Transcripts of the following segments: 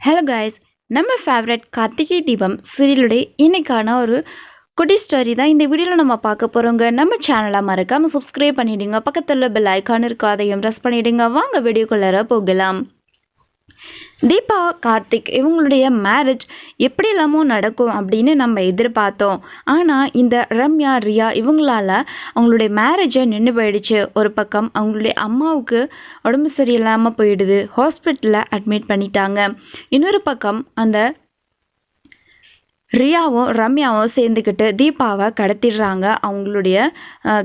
Hello guys, நம்ம favourite Karthigai Deepam சீரியலுடைய இன்னைக்கான ஒரு குட்டி ஸ்டோரி தான் இந்த வீடியோவில் நம்ம பார்க்க போகிறோங்க. நம்ம சேனலை மறக்காமல் சப்ஸ்கிரைப் பண்ணிவிடுங்க. பக்கத்தில் பெல் ஐக்கான் இருக்கும், அதையும் ப்ரெஸ் பண்ணிவிடுங்க. வாங்க வீடியோக்குள்ளார போகலாம். தீபா கார்த்திக் இவங்களுடைய மேரேஜ் எப்படி இல்லாமோ நடக்கும் அப்படின்னு நம்ம எதிர்பார்த்தோம். ஆனால் இந்த ரம்யா ரியா இவங்களால அவங்களுடைய மேரேஜை நின்று போயிடுச்சு. ஒரு பக்கம் அவங்களுடைய அம்மாவுக்கு உடம்பு சரியில்லாமல் போயிடுது, ஹாஸ்பிட்டலில் அட்மிட் பண்ணிட்டாங்க. இன்னொரு பக்கம் அந்த ரியாவும் ரம்யாவும் சேர்ந்துக்கிட்டு தீபாவை கடத்திடுறாங்க. அவங்களுடைய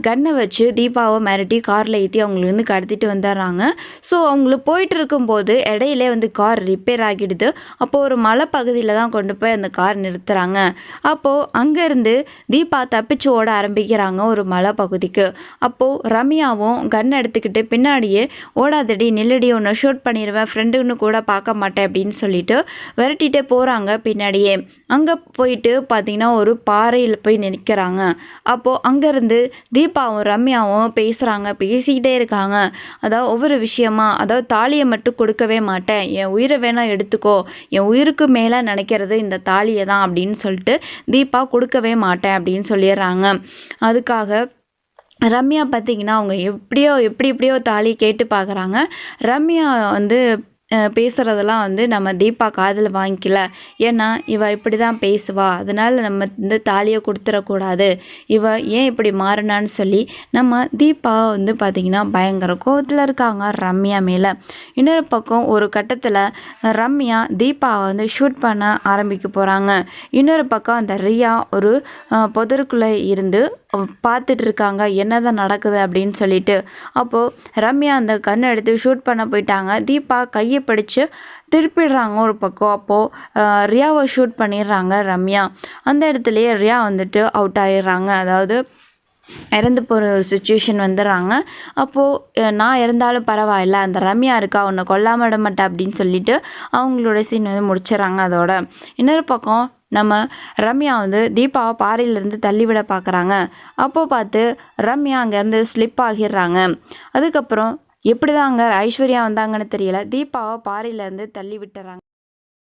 கன்னை வச்சு தீபாவை மிரட்டி காரில் ஏற்றி அவங்களுக்கு கடத்திட்டு வந்துடுறாங்க. ஸோ அவங்களுக்கு போயிட்டு இருக்கும்போது இடையிலே கார் ரிப்பேர் ஆகிடுது. அப்போது ஒரு மலைப்பகுதியில் தான் கொண்டு போய் அந்த கார் நிறுத்துகிறாங்க. அப்போது அங்கேருந்து தீபா தப்பிச்சு ஓட ஆரம்பிக்கிறாங்க ஒரு மலைப்பகுதிக்கு. அப்போது ரம்யாவும் கன் எடுத்துக்கிட்டு பின்னாடியே ஓடாதடி நில்லடி, ஒன்று ஷூட் பண்ணிடுவேன், ஃப்ரெண்டுன்னு கூட பார்க்க மாட்டேன் அப்படின்னு சொல்லிட்டு விரட்டிகிட்டே போகிறாங்க பின்னாடியே. அங்கே போயிட்டு பார்த்தீங்கன்னா ஒரு பாறையில் போய் நிற்கிறாங்க. அப்போது அங்கேருந்து தீபாவும் ரம்யாவும் பேசிக்கிட்டே இருக்காங்க. அதாவது ஒவ்வொரு விஷயமா, அதாவது தாலியை மட்டும் கொடுக்கவே மாட்டேன், என் உயிரை வேணால் எடுத்துக்கோ, என் உயிருக்கு மேலே நினைக்கிறது இந்த தாலியை தான் அப்படின்னு சொல்லிட்டு தீபா கொடுக்கவே மாட்டேன் அப்படின்னு சொல்லிடுறாங்க. அதுக்காக ரம்யா பார்த்திங்கன்னா அவங்க எப்படியோ தாலி கேட்டு பார்க்குறாங்க. ரம்யா பேசுகிறதெல்லாம் நம்ம தீபா காதில் வாங்கிக்கல. ஏன்னா இவ இப்படி தான் பேசுவா, அதனால் நம்ம தாலியை கொடுத்துடக்கூடாது, இவ ஏன் இப்படி மாறினான்னு சொல்லி நம்ம தீபா பார்த்திங்கன்னா பயங்கர கோவத்தில் இருக்காங்க ரம்யா மேலே. இன்னொரு பக்கம் ஒரு கட்டத்தில் ரம்யா தீபாவை ஷூட் பண்ண ஆரம்பிக்க போகிறாங்க. இன்னொரு பக்கம் அந்த ரியா ஒரு புதருக்குள்ளே இருந்து பார்த்துட்டு இருக்காங்க என்னதான் நடக்குது அப்படின்னு சொல்லிட்டு. அப்போது ரம்யா அந்த கண்ணை எடுத்து ஷூட் பண்ண போயிட்டாங்க. தீபா கையை பிடிச்சு திருப்பிடுறாங்க ஒரு பக்கம். அப்போது ரியாவை ஷூட் பண்ணிடுறாங்க ரம்யா. அந்த இடத்துலையே ரியா அவுட் ஆயிடுறாங்க. அதாவது இறந்து போகிற ஒரு சுச்சுவேஷன் வந்துடுறாங்க. அப்போது நான் இறந்தாலும் பரவாயில்ல, அந்த ரம்யா இருக்கா, உன்னை கொல்லாமல் விட மாட்டேன் அப்படின்னு சொல்லிட்டு அவங்களோட சீன் முடிச்சிடறாங்க. அதோட இன்னொரு பக்கம் நம்ம ரம்யா தீபாவை பாறையிலேருந்து தள்ளிவிட பார்க்குறாங்க. அப்போது பார்த்து ரம்யா அங்கேருந்து ஸ்லிப் ஆகிடுறாங்க. அதுக்கப்புறம் எப்படி தான் அங்கே ஐஸ்வர்யா வந்தாங்கன்னு தெரியல, தீபாவை பாறையிலேருந்து தள்ளி விட்டுறாங்க.